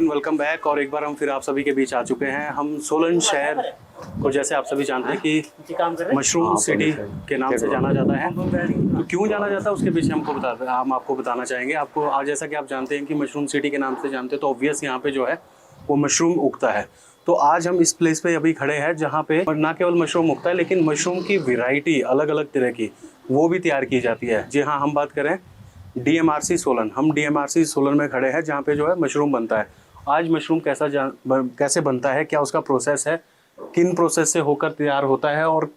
Welcome back. और एक बार हम फिर आप सभी के बीच आ चुके हैं। हम सोलन शहर को जैसे आप सभी जानते हैं कि मशरूम सिटी के नाम से जाना जाता है। तो क्यों जाना जाता है उसके पीछे हम आपको बताना चाहेंगे। आपको आज जैसा कि आप जानते हैं कि मशरूम सिटी के नाम से जानते हैं, तो ऑब्वियस यहाँ पे जो है वो मशरूम उगता है। तो आज हम इस प्लेस पे अभी खड़े हैं जहाँ पे ना केवल मशरूम उगता है लेकिन मशरूम की वैरायटी अलग अलग तरह की वो भी तैयार की जाती है। जी हाँ, हम बात करें DMRC सोलन। हम DMRC सोलन में खड़े हैं जहाँ पे जो है मशरूम बनता है। आज मशरूम कैसे बनता है, क्या उसका प्रोसेस है, किन प्रोसेस से होकर तैयार होता है और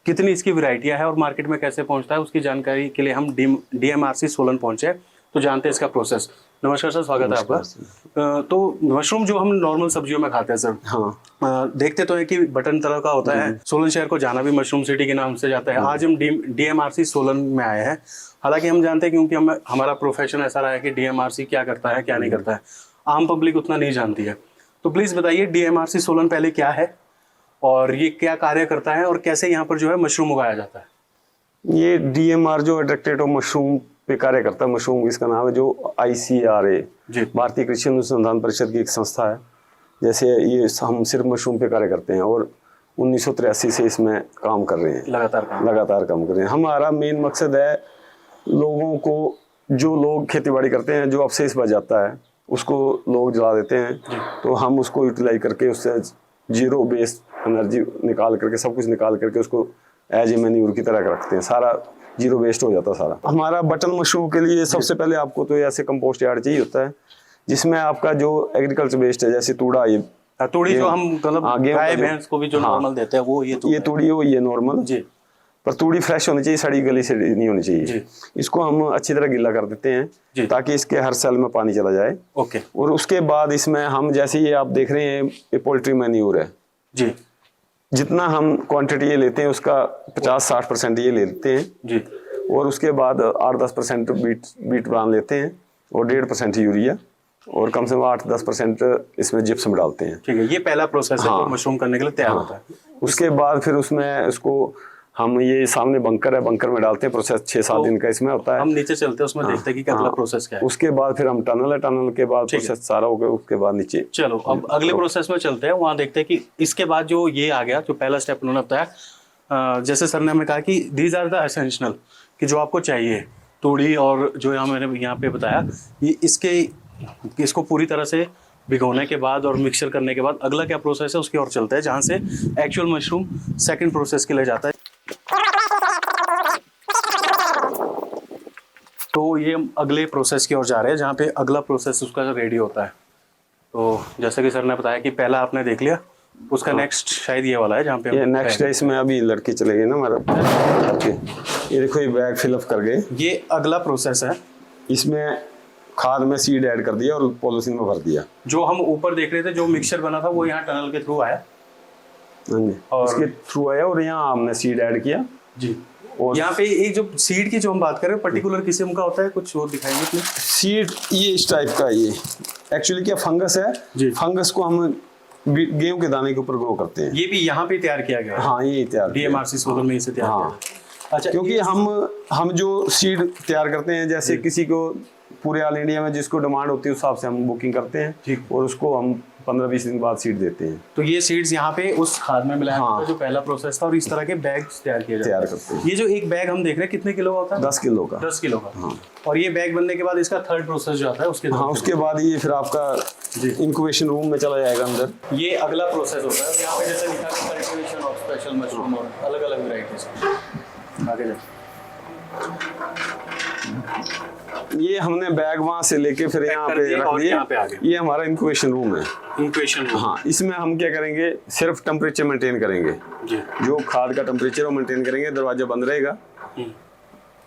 कितनी इसकी वैरायटियाँ है और मार्केट में कैसे पहुंचता है, उसकी जानकारी के लिए हम DMRC सोलन पहुंचे। तो जानते हैं इसका प्रोसेस। नमस्कार सर, स्वागत है आपका। तो मशरूम जो हम नॉर्मल सब्जियों में खाते हैं सर, हाँ, देखते तो है कि बटन तरह का होता है। सोलन शहर को जाना भी मशरूम सिटी के नाम से जाता है। आज हम DMRC सोलन में आए हैं। हालांकि हम जानते हैं क्योंकि हमारा प्रोफेशन ऐसा रहा है कि DMRC क्या करता है क्या नहीं करता है, आम पब्लिक उतना नहीं जानती है। तो प्लीज़ बताइए DMRC सोलन पहले क्या है और ये क्या कार्य करता है और कैसे यहाँ पर जो है मशरूम उगाया जाता है। ये DMR जो डायरेक्टरेट ऑफ मशरूम पे कार्य करता है। मशरूम इसका नाम है, जो ICRA भारतीय कृषि अनुसंधान परिषद की एक संस्था है। जैसे ये हम सिर्फ मशरूम पे कार्य करते हैं और 1983 से इसमें काम कर रहे हैं, लगातार काम कर रहे हैं। हमारा मेन मकसद है लोगों को, जो लोग खेती बाड़ी करते हैं, जो अवशेष बच जाता है उसको लोग जला देते हैं, तो हम उसको यूटिलाइज करके उससे जीरो वेस्ट एनर्जी निकाल करके, सब कुछ निकाल करके उसको एज ए मैन्यूर की तरह रखते हैं। सारा जीरो वेस्ट हो जाता सारा। हमारा बटन मशरूम के लिए सबसे पहले आपको तो ऐसे कंपोस्ट यार्ड चाहिए होता है, जिसमें आपका जो एग्रीकल्चर वेस्ट है, जैसे तूड़ा, ये तूड़ी जो हम मतलब गाय भैंस को भी जो नॉर्मल देते हैं वो ये तूड़ी हो, ये नॉर्मल जी। पर तूड़ी फ्रेश होनी चाहिए, सड़ी गली से नहीं होनी चाहिए। इसको हम अच्छी तरह गीला कर देते हैं ताकि इसके हर सेल में पानी चला जाए। ओके। और उसके बाद इसमें हम, जैसे ये आप देख रहे हैं, ये पोल्ट्री मैन्यूर है जी। जितना हम क्वांटिटी ये लेते हैं उसका 50-60% ये ले लेते हैं जी। और उसके बाद 8-10% बीट ब्रान लेते हैं और 1.5% यूरिया और कम से कम 8-10% इसमें जिप्सम डालते हैं। ठीक है, ये पहला प्रोसेस है मशरूम करने के लिए तैयार होता है। उसके बाद फिर उसमें उसको हम, ये सामने बंकर है, बंकर में डालते हैं। प्रोसेस 6-7 दिन का इसमें होता है। हम नीचे चलते हैं, उसमें देखते हैं कि अगला प्रोसेस क्या है। उसके बाद फिर हम टनल है, टनल के बाद प्रोसेस सारा हो गया, उसके बाद नीचे। चलो अब अगले प्रोसेस में चलते हैं, वहाँ देखते हैं कि इसके बाद जो ये आ गया, जो पहला स्टेप उन्होंने बताया, जैसे सर ने हमें कहा कि दीज आर द एसेंशियल, कि जो आपको चाहिए तूड़ी और जो मैंने यहाँ पे बताया, ये इसको पूरी तरह से भिगोने के बाद और मिक्सचर करने के बाद अगला क्या प्रोसेस है उसकी ओर चलते हैं, जहाँ से एक्चुअल मशरूम सेकंड प्रोसेस के लिए जाता है। तो ये अगले प्रोसेस की ओर जा रहे हैं जहाँ पे अगला प्रोसेस उसका रेडी होता है। तो जैसे कि सर ने बताया कि पहला आपने देख लिया, उसका नेक्स्ट शायद ये वाला है जहाँ पे ये नेक्स्ट है। इसमें अभी लड़की चले गई ना हमारा, ये देखो ये बैग फिलअप कर गए। ये अगला प्रोसेस है, इसमें खाद में सीड ऐड कर दिया और पॉलिथीन में भर दिया। जो हम ऊपर देख रहे थे, जो मिक्सचर बना था वो यहाँ टनल के थ्रू आया और इसके थ्रू आया और यहाँ हमने सीड ऐड किया जी। और यहाँ पे एक जो सीड की जो हम बात कर रहे हैं, पर्टिकुलर किस्म का होता है, कुछ और दिखाएंगे प्लीज। सीड ये इस टाइप का, ये एक्चुअली क्या फंगस है जी। फंगस को हम गेहूं के दाने के ऊपर ग्रो करते हैं। ये भी यहाँ पे तैयार किया गया है। हाँ, ये तैयार DMRC सोलन में इसे तैयार किया। अच्छा, क्योंकि हम जो सीड तैयार करते हैं, जैसे किसी को पूरे ऑल इंडिया में जिसको डिमांड होती है उस हिसाब से हम बुकिंग करते हैं और उसको हम 15-20 दिन बाद सीड देते हैं। तो ये सीड्स यहाँ पे उस खाद में मिलाया जाता है जो पहला प्रोसेस था, और इस तरह के बैग्स तैयार करते हैं। ये जो एक बैग हम देख रहे हैं कितने किलो का होता है? 10 किलो का। 10 किलो का। हाँ। और ये बैग बनने के बाद इसका थर्ड प्रोसेस जो आता है उसके उसके बाद ये फिर आपका इंक्यूबेशन रूम में चला जाएगा अंदर। ये अगला प्रोसेस होता है। यहाँ पे जैसे लिखा है कल्टीवेशन ऑफ स्पेशल मशरूम और अलग अलग वेराइटीज। आगे जाओ। ये हमने बैग वहां से लेके फिर यहाँ पे रख दिया। ये हमारा इंक्यूबेशन रूम है। इंक्यूबेशन रूम, हाँ। इसमें हम क्या करेंगे, सिर्फ टेम्परेचर मेंटेन करेंगे जी। जो खाद का टेम्परेचर वो मेंटेन करेंगे, दरवाजा बंद रहेगा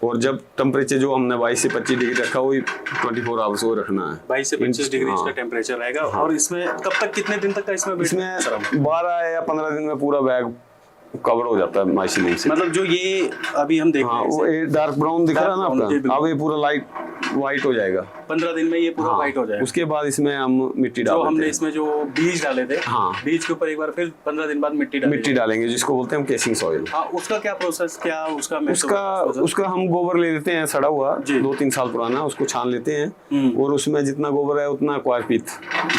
और जब टेम्परेचर जो हमने 22 से 25 डिग्री रखा वही 24 आवर्स वो रखना है। 22 से 25 डिग्री इसका टेम्परेचर रहेगा। और इसमें कब तक, कितने दिन तक का इसमें 12 या 15 दिन में पूरा बैग कवर हो जाता है माइसिलिन से। मतलब जो ये अभी हम देख रहे हैं, वो डार्क ब्राउन दिख रहा है ना आपका, अब ये पूरा लाइट व्हाइट हो जाएगा। 15 दिन में ये पूरा व्हाइट हो जाएगा। उसके बाद इसमें हम मिट्टी जो डालेंगे। हमने इसमें जो बीज डाले थे, बीज के ऊपर एक बार फिर 15 दिन बाद मिट्टी डालेंगे, जिसको बोलते हैं हम केसिंग सॉइल। हाँ, उसका क्या प्रोसेस, क्या उसका हम गोबर ले लेते हैं सड़ा हुआ 2-3 साल पुराना, उसको छान लेते हैं और उसमें जितना गोबर है उतना क्वारपीट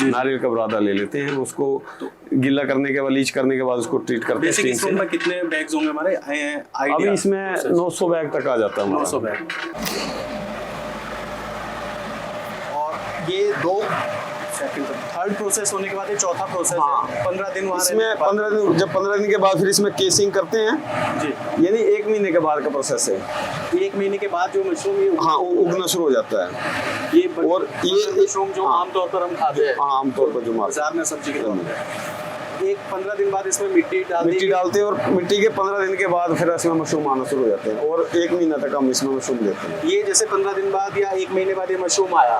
नारियल का बुरादा ले लेते हैं, उसको गीला करने के बाद, लीच करने के बाद उसको ट्रीट करते हैं। इसमें कितने बैग्स होंगे हमारे? अभी इसमें 900 बैग तक आ जाता है। 900 बैग। और ये दो थर्ड प्रोसेस होने के बाद ये चौथा प्रोसेस है। 15 दिन वहाँ इसमें 15 दिन, जब 15 दिन के बाद फिर इसमें केसिंग करते हैं जी, यानी 1 महीने के बाद का प्रोसेस है। 1 महीने के बाद जो मशरूम ये उगना शुरू हो जाता है। ये और ये मशरूम जो आमतौर पर हम खाते हैं, आमतौर पर जो बाजार में सब्जी के तौर पर, एक 15 दिन बाद इसमें मिट्टी डालते हैं और मिट्टी के 15 दिन के बाद फिर इसमें मशरूम आना शुरू हो जाते हैं और 1 महीना तक हम इसमें मशरूम देते हैं। ये जैसे 15 दिन बाद या 1 महीने बाद ये मशरूम आया,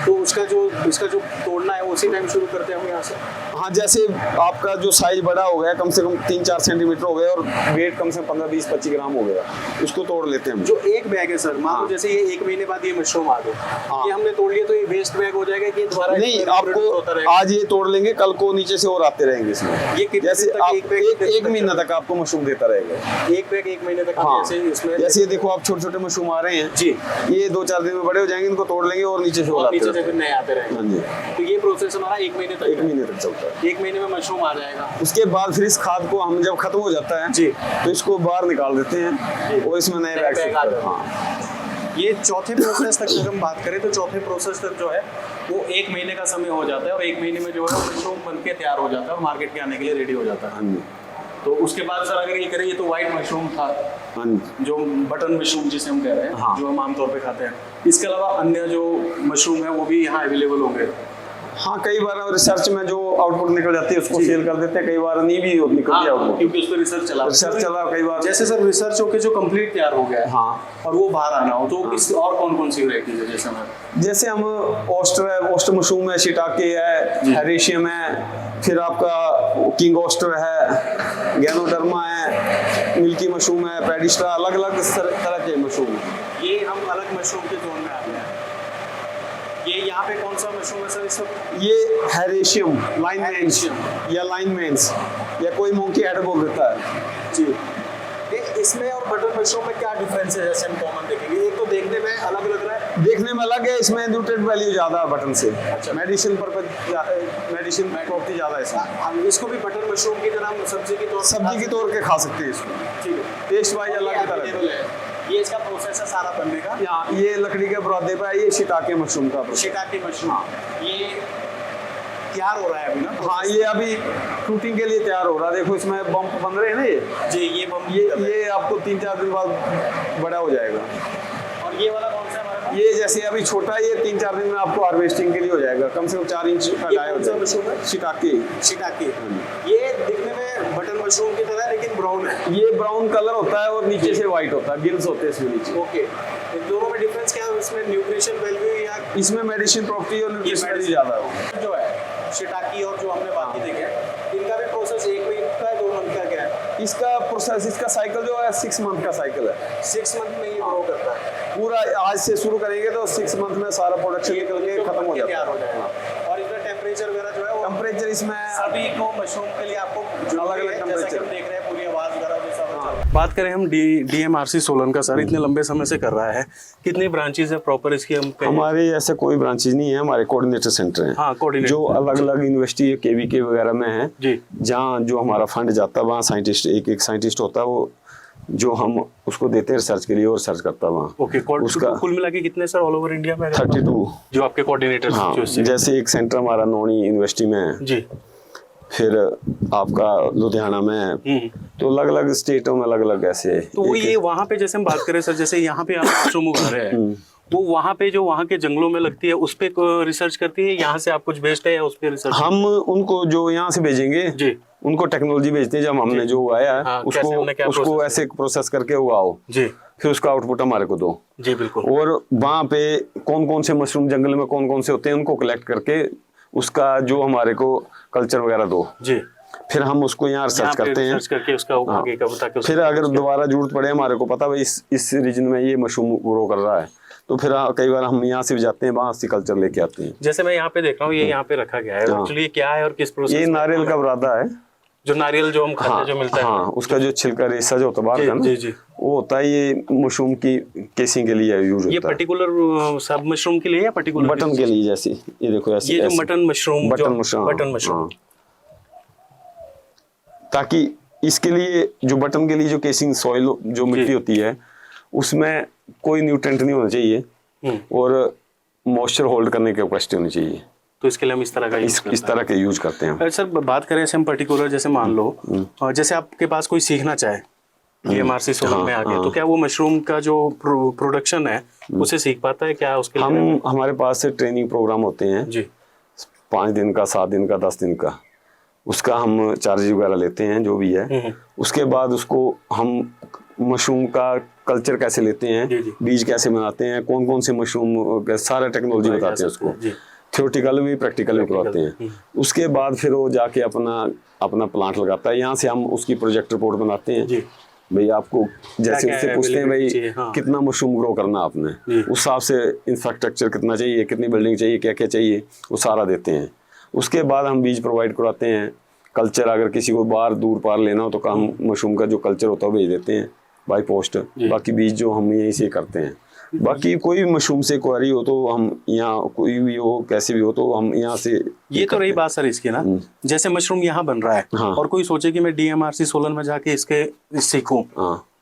तो इसका जो तोड़ना है उसी टाइम शुरू करते हैं हम यहाँ से। हाँ, जैसे आपका जो साइज बड़ा हो गया, कम से कम 3-4 सेंटीमीटर हो गया और वेट कम से कम 15-20-25 ग्राम हो गया, उसको तोड़ लेते हैं हम। जो एक बैग है सर, मान लो जैसे ये 1 महीने बाद ये मशरूम आ गए, ये हमने तोड़ लिया, तो ये वेस्ट बैग हो जाएगा कि दोबारा? नहीं, आपको आज ये तोड़ लेंगे, कल को नीचे से और आते रहेंगे इसमें। ये जैसे आप एक महीना तक आपको मशरूम देता रहेगा। एक बैग 1 महीने तक। जैसे देखो आप छोटे-छोटे मशरूम आ रहे हैं जी, ये 2-4 दिन में बड़े हो जाएंगे, इनको तोड़ लेंगे और नीचे से फिर नए आते रहेंगे। तो ये प्रोसेस हमारा 1 महीने तक चलता है। 1 महीने में मशरूम आ जाएगा। उसके बाद फिर इस खाद को हम जब खत्म हो जाता है जी, तो इसको बाहर निकाल देते हैं और इसमें नए बैग आते हैं। ये चौथे प्रोसेस तक अगर हम बात करें तो चौथे प्रोसेस तक जो है वो 1 महीने का समय हो जाता है और 1 महीने में जो है मशरूम बन के तैयार हो जाता है और मार्केट के आने के लिए रेडी हो जाता है। तो उसके बाद सर अगर ये करें, ये तो व्हाइट मशरूम था, जो बटन मशरूम जिसे हम कह रहे हैं, जो हम आमतौर पे खाते हैं। इसके अलावा अन्य जो मशरूम है वो भी यहाँ अवेलेबल होंगे? हाँ, कई बार रिसर्च में जो आउटपुट निकल जाती है उसको सेल कर देते हैं, कई बार नहीं भी निकलती है आउटपुट, क्योंकि उस पर रिसर्च चला कई बार। जैसे सर रिसर्च होके जो कंप्लीट तैयार हो गया है और वो बाहर आना हो, तो किस और कौन सी वैरायटीज है? जैसे हम ऑस्टर मशरूम है, शिटाके है, हेरेशियम है, फिर आपका किंग ऑस्टर है, गैनोडर्मा है, मिल्की मशरूम है, पेडिस्ट्रा, अलग अलग तरह के मशरूम है। ये हम अलग मशरूम के जोन में आ गए हैं। ये यहाँ पे कौन सा मशरूम है सर इस वक्त? ये हेरेशियम, लाइन मेंस या लाइन मेंस या कोई मोंकी हेड बोल देता है जी। इसमें और बटन मशरूम में क्या डिफरेंस है? जैसे हम कॉमन देखेंगे, एक तो देखने में अलग लग रहा है, देखने में अलग है, इसमें न्यूट्रिएंट वैल्यू ज्यादा है बटन से। अच्छा, मेडिसिन प्रॉपर्टी ज्यादा है इसमें। हम इसको भी बटन मशरूम की तरह सब्जी की तौर के खा सकते हैं इसको। ठीक है, टेस्ट वाइज अलग तरह है। ये इसका प्रोसेस है सारा बनने का। ये लकड़ी के बुरादे पे है, ये शिटाके मशरूम का प्रोसेस। शिटाके मशरूम ये तैयार हो रहा है अभी ना? हाँ, ये अभी फ्रूटिंग के लिए तैयार हो रहा है। देखो इसमें बम्प बन रहे हैं ना ये जी, ये बम्प ये आपको 3-4 दिन बाद बड़ा हो जाएगा। और ये वाला कौन सा है? ये जैसे अभी छोटा, ये 3-4 दिन में आपको हार्वेस्टिंग के लिए हो जाएगा, कम से कम 4 इंच का डाया हो जाएगा। शिटाके ये दिखने में बटन मशरूम की तरह है लेकिन ब्राउन है। ये ब्राउन कलर होता है और नीचे से व्हाइट होता है, गिल्स होते हैं इसमें नीचे। ओके, इन दोनों में डिफरेंस क्या है? इसमें न्यूट्रिशन वैल्यू या इसमें मेडिसिन प्रॉपर्टी और न्यूट्रिशन वैल्यू ज्यादा है जो है शिटाकी और जो हमने बाकी देखे, इनका भी प्रोसेस 1 महीने का है, 2 मंथ का क्या है? इसका प्रोसेस, इसका साइकिल जो है 6 मंथ का साइकिल है। 6 मंथ में ये ग्रो करता है पूरा। आज से शुरू करेंगे तो 6 मंथ में सारा प्रोडक्शन निकल के खत्म हो जाता है। और इसमें टेम्परेचर वगैरह जो है, टेम्परेचर इसमें सभी को मशरूम के लिए आपको अलग अलग टेम्परेचर देख रहे हैं, पूरी आवाज वगैरह। बात करें हम DMRC सोलन का, सर इतने लंबे समय से कर रहा है, कितनी ब्रांचेज है प्रॉपर इसकी? हमारे ऐसे कोई ब्रांचेज नहीं है, हमारे कोऑर्डिनेटर सेंटर हैं। हाँ, कोऑर्डिनेटर जो अलग अलग यूनिवर्सिटी KVK वगैरह में है जी, जहाँ जो हमारा फंड जाता है वहाँ साइंटिस्ट एक साइंटिस्ट होता है, वो जो हम उसको देते हैं रिसर्च के लिए और रिसर्च करता है वहाँ। ओके, उसका कुल मिला के कितने सर ऑल ओवर इंडिया में? 32 जो आपके कोऑर्डिनेटर। हाँ, जैसे एक सेंटर हमारा नौणी यूनिवर्सिटी में है जी, फिर आपका लुधियाना में, तो अलग अलग स्टेटों में अलग अलग ऐसे। तो वो ये वहाँ पे जैसे हम बात करें सर, जैसे यहाँ पे आप मशरूम उगा रहे हैं, वो वहाँ पे जो वहाँ के जंगलों में लगती है उस पे रिसर्च करती है, यहाँ से आप कुछ भेजते हैं उस पे रिसर्च? हम उनको जो यहाँ से भेजेंगे जी, उनको टेक्नोलॉजी भेजते हैं, जब हमने जो उगाया है हाँ, कैसे हमने क्या उसको process ऐसे प्रोसेस करके उगाओ जी फिर उसका आउटपुट हमारे को दो। जी बिल्कुल। और वहाँ पे कौन कौन से मशरूम जंगल में कौन कौन से होते हैं उनको कलेक्ट करके उसका जो हमारे को कल्चर वगैरह दो, जी फिर हम उसको यहाँ रिसर्च करते हैं। सर्च करके उसका आगे का ताकि फिर अगर दोबारा जरूरत पड़े हमारे को पता भाई इस रीजन में ये मशरूम ग्रो कर रहा है, तो फिर कई बार हम यहाँ से भी जाते हैं, वहाँ से कल्चर लेके आते हैं। जैसे मैं यहाँ पे देख रहा हूँ ये यहाँ पे रखा गया है, एक्चुअली ये क्या है और किस प्रोसेस? ये नारियल का बुरादा है, जो नारियल जो हम खाते हैं जो मिलता है। हाँ, उसका जो छिलका रेशा जो होता है बाहर का ना, जी जी वो होता है, ये मशरूम की केसिंग के लिए यूज ये होता है। पर्टिकुलर सब मशरूम के लिए या पर्टिकुलर बटन के लिए, जैसे ये देखो ऐसे ये जो ऐसे। Mutton mushroom button mushroom, button mushroom हाँ। ताकि इसके लिए जो बटन के लिए जो केसिंग सॉइल जो मिट्टी होती है उसमें कोई न्यूट्रेंट नहीं होना चाहिए और मॉइस्चर होल्ड करने की कैपेसिटी होनी चाहिए, तो इसके लिए हम इस तरह का इस तरह के यूज करते हैं। सर बात करें ऐसे हम पर्टिकुलर, जैसे मान लो जैसे आपके पास कोई सीखना चाहे DMRC सोलन में आके, तो क्या वो मशरूम का जो प्रोडक्शन है उसे सीख पाता है क्या? उसके लिए हमारे पास से ट्रेनिंग प्रोग्राम होते हैं जी, 5 दिन का, 7 दिन का, 10 दिन का, उसका हम चार्ज वगैरह लेते हैं जो भी है। उसके बाद उसको हम मशरूम का कल्चर कैसे लेते हैं, बीज कैसे बनाते हैं, कौन कौन से मशरूम, सारा टेक्नोलॉजी बताते हैं उसको, थियोरेटिकल भी प्रैक्टिकल भी करवाते हैं। उसके बाद फिर वो जाके अपना प्लांट लगाता है, यहाँ से हम उसकी प्रोजेक्ट रिपोर्ट बनाते हैं। भाई आपको जैसे उससे पूछते हैं भाई कितना मशरूम ग्रो करना आपने, उस हिसाब से इंफ्रास्ट्रक्चर कितना चाहिए, कितनी बिल्डिंग चाहिए, क्या क्या चाहिए, वो सारा देते हैं। उसके बाद हम बीज प्रोवाइड कराते हैं। कल्चर अगर किसी को बाहर दूर पार लेना हो तो हम मशरूम का जो कल्चर होता है वो भेज देते हैं बाई पोस्ट। बाकी बीज जो हम यहीं से करते हैं। बाकी कोई भी मशरूम से क्वेरी हो तो हम यहाँ, कोई भी हो कैसे भी हो तो हम यहाँ से। ये तो रही बात सर इसकी ना, जैसे मशरूम यहाँ बन रहा है और कोई सोचे कि मैं DMRC सोलन में जाके इसके सीखूं,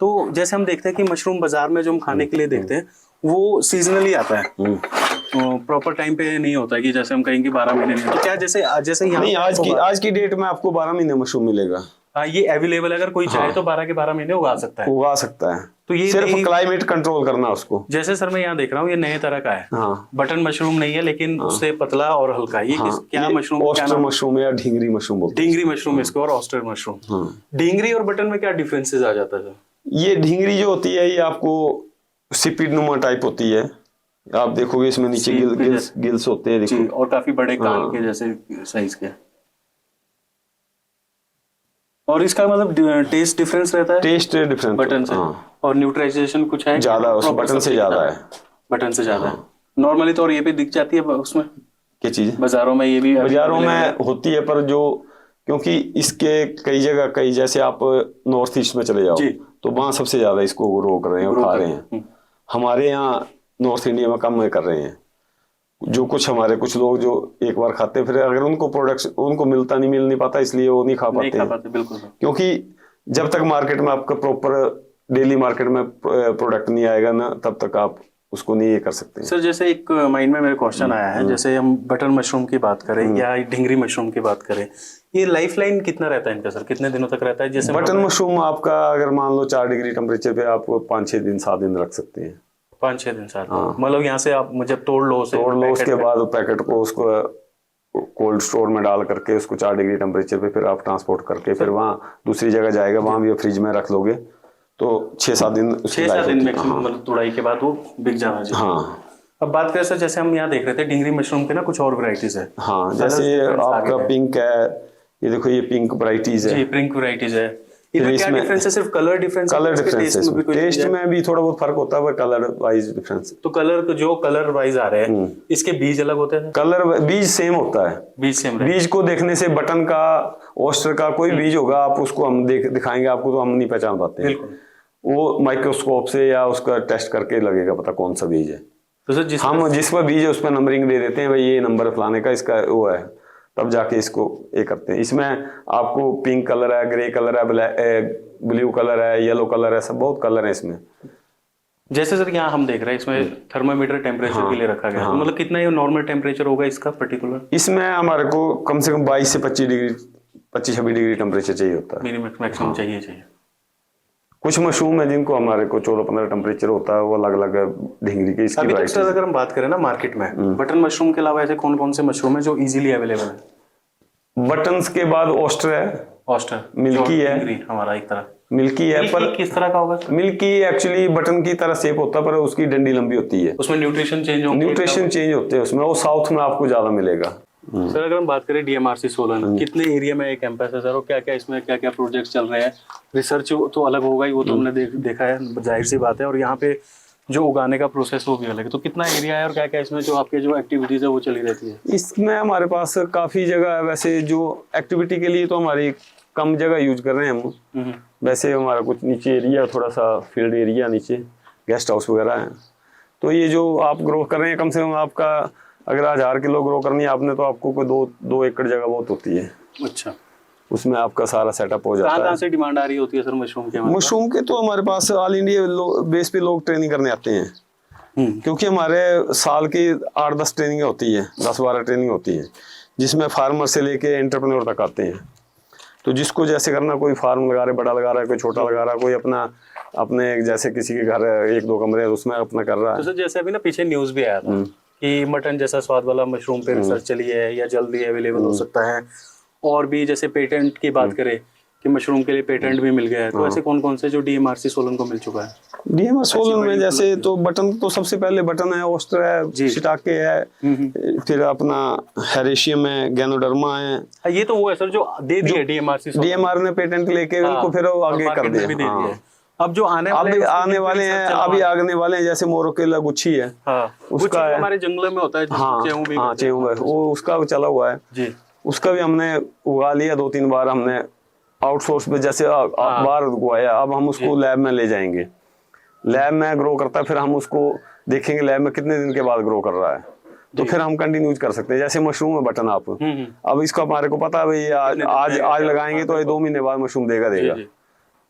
तो जैसे हम देखते हैं कि मशरूम बाजार में जो हम खाने के लिए देखते हैं वो सीजनली आता है, प्रॉपर टाइम पे नहीं होता है कि जैसे हम कहेंगे 12 महीने में। तो क्या जैसे यहाँ नहीं, आज की डेट में आपको 12 महीने मशरूम मिलेगा। ये अवेलेबल, अगर कोई चाहे तो 12 के 12 महीने उगा सकता है। तो ये सिर्फ क्लाइमेट कंट्रोल करना उसको। जैसे सर मैं यहाँ देख रहा हूँ ये नए तरह का है, बटन मशरूम नहीं है लेकिन उससे पतला और हल्का। ये क्या मशरूम? ऑस्टर मशरूम या ढींगरी मशरूम बोलते हैं। ढींगरी मशरूम इसको, और ऑस्टर मशरूम। ढींगरी और बटन में क्या डिफरेंसेस आ जाता है? ये ढींगरी जो होती है ये आपको सिपिड नुमा टाइप होती है। आप देखोगे इसमें नीचे गिल्स होते हैं, देखो, और काफी बड़े कान के जैसे साइज के। और इसका मतलब टेस्ट डिफरेंस रहता है? टेस्ट डिफरेंस बटन से। और न्यूट्राइजेशन कुछ है ज्यादा, उस बटन से ज्यादा है। बटन से ज्यादा है नॉर्मली। तो और ये भी दिख जाती है उसमें क्या चीज? बाजारों में ये भी बाजारों में होती है, पर जो क्योंकि इसके कई जगह, कई जैसे आप नॉर्थ ईस्ट में चले जाओ तो वहाँ सबसे ज्यादा इसको ग्रो कर रहे हैं और खा रहे हैं। हमारे यहाँ नॉर्थ इंडिया में कम कर रहे हैं। जो कुछ हमारे कुछ लोग जो एक बार खाते हैं, फिर अगर उनको प्रोडक्ट उनको मिल नहीं पाता, इसलिए वो नहीं खा पाते। बिल्कुल। क्योंकि जब तक मार्केट में आपका प्रॉपर डेली मार्केट में प्रोडक्ट नहीं आएगा ना, तब तक आप उसको नहीं ये कर सकते। सर जैसे एक माइंड में मेरे क्वेश्चन आया है, जैसे हम बटन मशरूम की बात करें या ढींगरी मशरूम की बात करें, ये लाइफ लाइन कितना रहता है इनका सर? कितने दिनों तक रहता है? जैसे बटन मशरूम आपका अगर मान लो 4 डिग्री टेम्परेचर पे आप 5-6 दिन 7 दिन रख सकते हैं। 5-6 दिन 7 दिन, मतलब यहाँ से आप जब तोड़ लो उसके बाद पैकेट को उसको कोल्ड स्टोर में डाल करके उसको 4 डिग्री टेम्परेचर पे फिर आप ट्रांसपोर्ट करके फिर वहाँ दूसरी जगह जाएगा, वहाँ भी फ्रिज में रख लोगे तो 6-7 दिन मैक्सिमम, मतलब तुड़ाई के बाद वो बिक जाना चाहिए। हाँ। अब बात करें सर, जैसे हम यहाँ देख रहे थे ढींगरी मशरूम के ना कुछ और वैरायटीज है। हाँ, जैसे आपका पिंक है, ये देखो ये पिंक वैरायटीज है। जी, पिंक वैरायटीज है। इसमें क्या डिफरेंस है? सिर्फ कलर डिफरेंस? टेस्ट में भी थोड़ा बहुत फर्क होता है, कलर वाइज डिफरेंस। तो कलर वाइज आ रहे हैं, इसके बीज अलग होते हैं? कलर बीज सेम होता है। बीज सेम? बीज को देखने से बटन का, ऑस्टर का कोई बीज होगा, आप उसको हम दिखाएंगे आपको तो हम नहीं पहचान पाते हैं। वो माइक्रोस्कोप से या उसका टेस्ट करके लगेगा पता कौन सा बीज है। तो सर हम जिस पर बीज है उस पर नंबरिंग दे देते हैं, भाई ये नंबर फलाने का इसका वो है, तब जाके इसको ये करते हैं। इसमें आपको पिंक कलर है, ग्रे कलर है, ब्लू कलर है, येलो कलर है, सब बहुत कलर है इसमें। जैसे सर यहाँ हम देख रहे हैं इसमें थर्मामीटर टेम्परेचर के लिए रखा गया है। तो मतलब कितना ये नॉर्मल टेम्परेचर होगा इसका पर्टिकुलर? इसमें हमारे को कम से कम 22 से 25-26 डिग्री टेम्परेचर चाहिए होता है, मैक्सिमम चाहिए। कुछ मशरूम है जिनको हमारे को 14-15 टेम्परेचर होता है, वो अलग अलग ढींगरी के। इसकी अभी तो अगर हम बात करें ना मार्केट में बटन मशरूम के अलावा ऐसे कौन कौन से मशरूम है जो इजीली अवेलेबल है? बटन्स के बाद ऑस्टर है, ऑस्टर मिल्की है, ग्रीन हमारा एक तरह मिल्की है, पर किस तरह का होगा? मिल्की एक्चुअली बटन की तरह शेप होता है, पर उसकी डंडी लंबी होती है। उसमें न्यूट्रिशन चेंज होंगे? न्यूट्रिशन चेंज होते हैं उसमें, वो साउथ में आपको ज्यादा मिलेगा। सर अगर हम बात करें DMRC सोलन, कितने एरिया में एक कैंपस है सर, और क्या क्या इसमें क्या क्या प्रोजेक्ट्स चल रहे हैं? रिसर्च तो अलग होगा ही, वो तो हमने देखा है, जाहिर सी बात है, और यहाँ पे जो उगाने का प्रोसेस वो भी अलग है। तो कितना एरिया है और क्या क्या इसमें जो आपके जो एक्टिविटीज है वो चली रहती है? इसमें हमारे पास काफी जगह है। वैसे जो एक्टिविटी के लिए तो हमारी कम जगह यूज कर रहे हैं हम। वैसे हमारा कुछ नीचे एरिया, थोड़ा सा फील्ड एरिया नीचे, गेस्ट हाउस वगैरह है। तो ये जो आप ग्रो कर रहे हैं, कम से कम आपका अगर 1000 किलो ग्रो करनी है आपने, तो आपको कोई 2 एकड़ जगह बहुत होती है। अच्छा, उसमें आपका सारा सेटअप हो जाता है। कहाँ से डिमांड आ रही होती है सर मशरूम के? मशरूम के तो हमारे पास ऑल इंडिया बेस पे लोग ट्रेनिंग करने आते हैं, क्योंकि हमारे साल की 8-10 ट्रेनिंग होती है, 10-12 ट्रेनिंग होती है, जिसमें फार्मर से लेके एंटरप्रेन्योर तक आते हैं। तो जिसको जैसे करना, कोई फार्म लगा रहा है, बड़ा लगा रहा है, कोई छोटा लगा रहा है, कोई अपने जैसे किसी के घर 1-2 कमरे है उसमें अपना कर रहा है। तो सर जैसे अभी ना पीछे न्यूज भी आया था कि मटन जैसा स्वाद वाला मशरूम पे रिसर्च चली है या जल्दी अवेलेबल हो सकता है, और भी जैसे पेटेंट की बात करें कि मशरूम के लिए पेटेंट भी मिल गया है। तो ऐसे कौन कौन से जो DMRC सोलन को मिल चुका है? DMRC सोलन में जैसे तो बटन तो सबसे पहले बटन है, ऑस्टर है, शिटाके है, फिर अपना हेरेशियम है, गैनोडर्मा है। ये तो वो है सर जो दे दिए DMRC सोलन। DMR ने पेटेंट लेके उनको फिर आगे कर दिया। अब जो आने वाले हैं, अभी आने वाले हैं, जैसे मोरोकेला गुच्छी है, उसका हमारे जंगलों में होता है। हाँ, चेहू है वो, उसका चला हुआ है जी। उसका भी हमने उगा लिया 2-3 बार, हमने आउटसोर्स पे जैसे बार उगाया। अब हम उसको लैब में ले जाएंगे, लैब में ग्रो करता है, फिर हम उसको देखेंगे लैब में कितने दिन के बाद ग्रो कर रहा है, तो फिर हम कंटिन्यू कर सकते हैं। जैसे मशरूम है बटन, आप अब इसका हमारे को पता है भाई आज लगाएंगे तो 2 महीने बाद मशरूम देगा।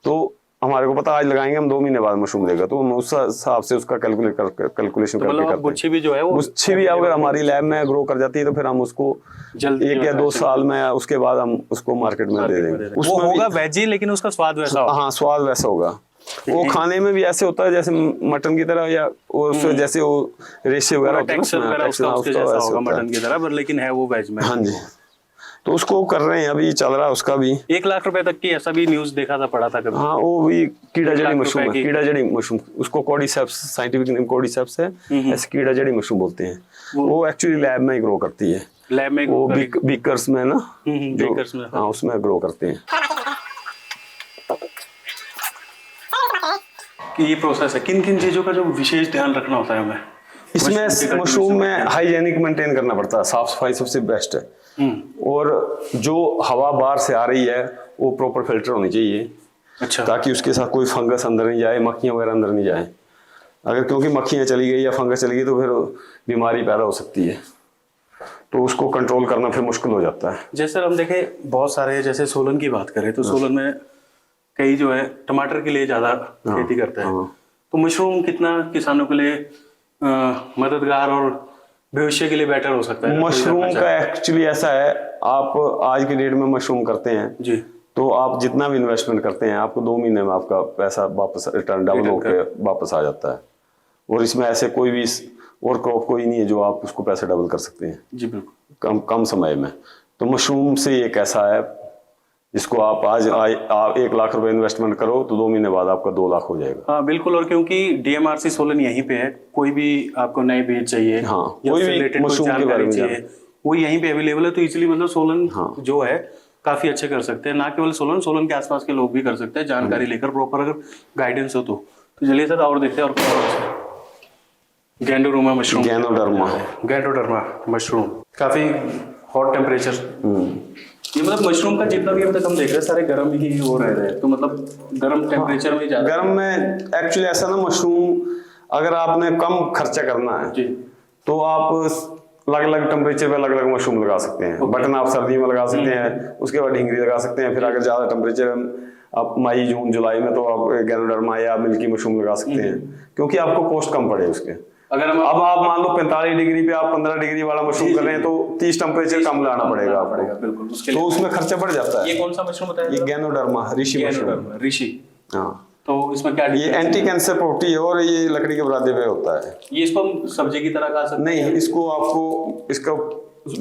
तो हमारे को पता आज लगाएंगे हम 2 महीने बाद मशरूम देगा, तो हम उस हिसाब से उसका कैलकुलेशन करके करते हैं। गुच्छी भी जो है वो, गुच्छी भी अगर हमारी लैब में ग्रो कर जाती है तो फिर हम उसको 1 या 2 साल में, उसके बाद हम उसको मार्केट में दे देंगे। उसमें होगा वेजी, लेकिन उसका स्वाद वैसा होगा। हाँ, स्वाद वैसा होगा। वो खाने में भी ऐसे होता है जैसे मटन की तरह, या जैसे वो रेशे वगैरह होते हैं उसका मटन की तरह, लेकिन है वो वेज में। हाँ जी, तो उसको कर रहे हैं, अभी चल रहा है उसका भी। 1 लाख रुपए तक की ऐसा भी न्यूज देखा था, पढ़ा था कभी। हाँ, वो भी कीड़ा जड़ी मशरूम है, कीड़ा जड़ी मशरूम, उसको कॉर्डिसेप्स, साइंटिफिक नेम कॉर्डिसेप्स है, ऐसे कीड़ा जड़ी मशरूम बोलते हैं। वो एक्चुअली लैब में ही ग्रो करती है, लैब में वो बीकर्स में ना, बीकर्स में, हाँ उसमें ग्रो करते हैं। ये प्रोसेस है, किन किन चीजों का जो विशेष ध्यान रखना होता है हमें इसमें? मशरूम में हाइजेनिक मेंटेन करना पड़ता है, साफ सफाई सबसे बेस्ट है। और जो हवा बाहर से आ रही है वो प्रॉपर फिल्टर होनी चाहिए। अच्छा, ताकि उसके साथ कोई फंगस अंदर नहीं जाए, मक्खियां वगैरह अंदर नहीं जाए। अगर क्योंकि मक्खियां चली गई या फंगस चली गई तो फिर बीमारी पैदा हो सकती है, तो उसको कंट्रोल करना फिर मुश्किल हो जाता है। जैसे हम देखें बहुत सारे, जैसे सोलन की बात करें तो सोलन में कई जो है टमाटर के लिए ज्यादा खेती करते हैं। तो मशरूम कितना किसानों के लिए मददगार और भविष्य के लिए बेटर हो सकता है? मशरूम का एक्चुअली ऐसा है, आप आज की डेट में मशरूम करते हैं जी, तो आप जितना भी इन्वेस्टमेंट करते हैं, आपको 2 महीने में आपका पैसा वापस रिटर्न डबल होकर वापस आ जाता है। और इसमें ऐसे कोई भी और क्रॉप कोई नहीं है जो आप उसको पैसे डबल कर सकते हैं जी, बिल्कुल कम समय में। तो मशरूम से एक ऐसा है जिसको आप आज 1 लाख रुपए इन्वेस्टमेंट करो तो 2 महीने बाद आपका 2 लाख हो जाएगा। हाँ बिल्कुल, और क्योंकि DMRC सोलन यहीं पे है, कोई भी आपको नए बीज चाहिए, हाँ, कोई भी मशरूम के बारे में चाहिए, वो यहीं पे अवेलेबल है। तो इजीली मतलब सोलन जो है काफी अच्छे कर सकते हैं, ना केवल सोलन के आसपास के लोग भी कर सकते हैं, जानकारी लेकर प्रॉपर अगर गाइडेंस हो तो। चलिए सर और देखते हैं। और गैंडोडर्मा मशरूम, गैंडोडर्मा मशरूम काफी हॉट टेम्परेचर, ये मतलब मशरूम का जितना भी अब तक हम देख रहे हैं सारे गर्म ही हो रहे हैं, तो मतलब गर्म टेम्परेचर में ज्यादा। गर्म में एक्चुअली ऐसा ना, मशरूम अगर आपने कम खर्चा करना है जी, तो आप अलग अलग टेम्परेचर पे अलग अलग मशरूम लगा सकते हैं। बटन आप सर्दी में लगा सकते हैं, उसके बाद ढींगरी लगा सकते हैं। फिर अगर ज्यादा टेम्परेचर आप मई जून जुलाई में, तो आप गैनोडर्मा या मिल्की मशरूम लगा सकते हैं, क्योंकि आपको कॉस्ट कम पड़े उसके। अगर अब आप मान लो 45 डिग्री पे आप 15 डिग्री वाला मशरूम कर रहे हैं, तो 30 टेम्परेचर कम लाना पड़ेगा आपको, बिल्कुल, तो उसमें खर्चा बढ़ जाता है। ये कौन सा मशरूम बताया? ये गैनोडर्मा ऋषि मशरूम, ऋषि। हाँ, तो इसमें क्या? ये एंटी कैंसर प्रॉपर्टी है और ये लकड़ी के बुरादे पे होता है। ये इसको हम सब्जी की तरह खा सकते हैं? नहीं, इसको आपको इसका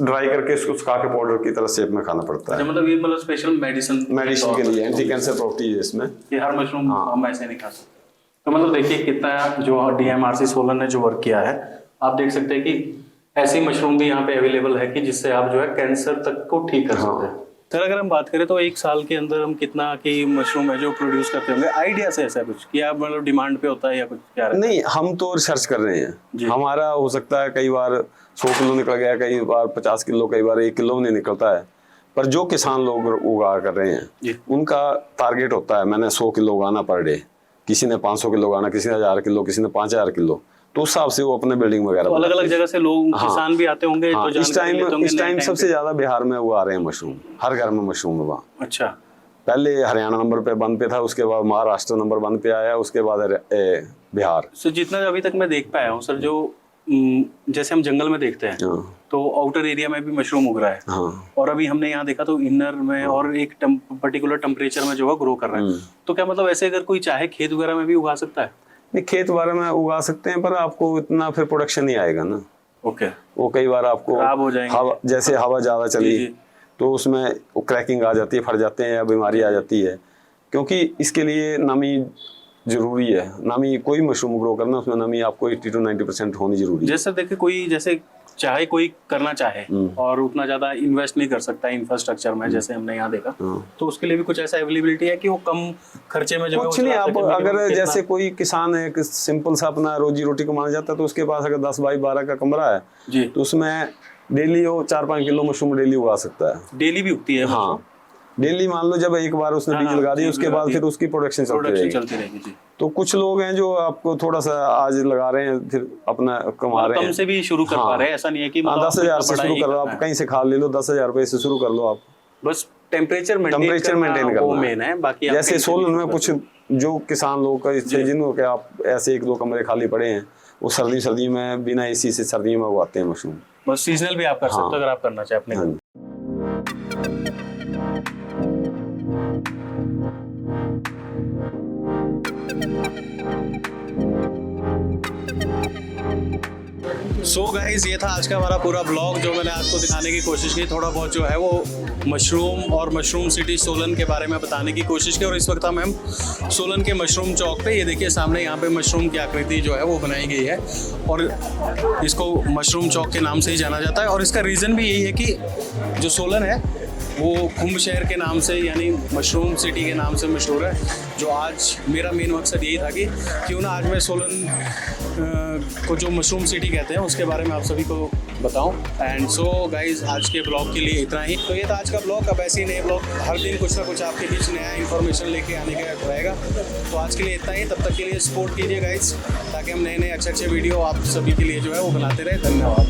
ड्राई करके इसको सुखा के पाउडर की तरह शेप में खाना पड़ता है। मतलब ये मतलब स्पेशल मेडिसिन के लिए एंटी कैंसर प्रॉपर्टी है इसमें। ये हर मशरूम हम ऐसे नहीं खा सकते। तो मतलब देखिए कितना जो DMRC सोलन ने जो वर्क किया है, आप देख सकते हैं कि ऐसी मशरूम भी यहाँ पे अवेलेबल है कि जिससे आप जो है कैंसर तक को ठीक कर सकते हैं। सर अगर हम बात करें तो एक साल के अंदर हम कितना की मशरूम है जो प्रोड्यूस करते होंगे, आइडिया से ऐसा कुछ कि आप मतलब डिमांड पे होता है या कुछ क्या रहता है? नहीं, हम तो रिसर्च कर रहे हैं। हमारा हो सकता है कई बार 100 किलो निकल गया, कई बार 50 किलो, कई बार 1 किलो नहीं निकलता है। पर जो किसान लोग उगा कर रहे हैं उनका टारगेट होता है मैंने 100 किलो उगाना पर डे, किसी ने 500 किलो उगाना, किसी ने 1000 किलो, किसी ने 5000 किलो। तो उस हिसाब से वो अपने बिल्डिंग वगैरह अलग अलग जगह से लोग किसान भी आते होंगे। हाँ, तो इस टाइम सबसे ज्यादा बिहार में उगा रहे हैं मशरूम, हर घर में मशरूम उगा। अच्छा, पहले हरियाणा नंबर पे 1 पे था, उसके बाद महाराष्ट्र नंबर 1 पे आया, उसके बाद बिहार। सर जितना अभी तक मैं देख पाया हूँ सर, जो जैसे हम जंगल में देखते हैं तो आउटर एरिया में भी मशरूम उग रहा है, और अभी हमने यहाँ देखा तो इनर में और एक पर्टिकुलर टेम्परेचर में जो है ग्रो कर रहा है। तो क्या मतलब ऐसे अगर कोई चाहे खेत वगैरह में भी उगा सकता है? नहीं, खेत वगैरह में उगा सकते हैं पर आपको इतना फिर प्रोडक्शन नहीं आएगा ना। ओके, वो कई बार आपको खराब हो जाएंगे। हवा, जैसे हवा ज्यादा चली तो उसमें क्रैकिंग आ जाती है, फट जाते हैं या बीमारी आ जाती है, क्योंकि इसके लिए नमी जरूरी है। नमी, कोई मशरूम ग्रो करना उसमें नमी आपको 80 to 90% होनी जरूरी है। जैसे देखिए कोई जैसे चाहे कोई करना चाहे और उतना ज्यादा इन्वेस्ट नहीं कर सकता इंफ्रास्ट्रक्चर में, जैसे हमने यहाँ देखा, तो उसके लिए भी कुछ ऐसा अवेलेबिलिटी है कि वो कम खर्चे में जो कुछ नहीं। आप अगर जैसे कोई किसान है कि सिंपल सा अपना रोजी रोटी कमाना चाहता है तो उसके पास अगर 10 बाई 12 का कमरा है जी, तो उसमें डेली वो 4-5 किलो मशरूम डेली उगा सकता है। डेली भी उगती है? हाँ, डेली मान लो जब एक बार उसने बीज लगा दी उसके बाद फिर उसकी प्रोडक्शन चलती रहेगी जी। तो कुछ लोग हैं जो आपको थोड़ा सा आज लगा रहे हैं फिर अपना कमा रहे हैं, कम से भी शुरू कर पा रहे हैं। ऐसा नहीं है कि 10,000 से शुरू कर लो आप, कहीं से खाद ले लो, 10,000 रुपए से शुरू कर लो आप। बस टेम्परेचर मेंटेन करना वो मेन है। बाकी जैसे सोलन में कुछ जो किसान लोग का जिनको के आप ऐसे 1-2 कमरे खाली पड़े हैं, वो सर्दी में बिना AC से सर्दियों में उगाते हैं मशरूम। बस सीजनल भी आप कर सकते हो अगर आप करना चाहे अपने। सो गाइज, ये था आज का हमारा पूरा ब्लॉग जो मैंने आपको दिखाने की कोशिश की। थोड़ा बहुत जो है वो मशरूम और मशरूम सिटी सोलन के बारे में बताने की कोशिश की। और इस वक्त हम सोलन के मशरूम चौक पे, ये देखिए सामने यहाँ पे मशरूम की आकृति जो है वो बनाई गई है और इसको मशरूम चौक के नाम से ही जाना जाता है। और इसका रीज़न भी यही है कि जो सोलन है वो कुंभ शहर के नाम से यानी मशरूम सिटी के नाम से मशहूर है। जो आज मेरा मेन मकसद यही था कि क्यों ना आज मैं सोलन को जो मशरूम सिटी कहते हैं उसके बारे में आप सभी को बताऊं। एंड सो गाइज, आज के ब्लॉग के लिए इतना ही। तो ये था आज का ब्लॉग। अब ऐसे ही नए ब्लॉग हर दिन कुछ ना कुछ आपके बीच नया इन्फॉर्मेशन लेके आने का रहेगा। तो आज के लिए इतना ही। तब तक के लिए सपोर्ट कीजिए गाइज, ताकि हम नए अच्छे वीडियो आप सभी के लिए जो है वो बनाते रहे। धन्यवाद।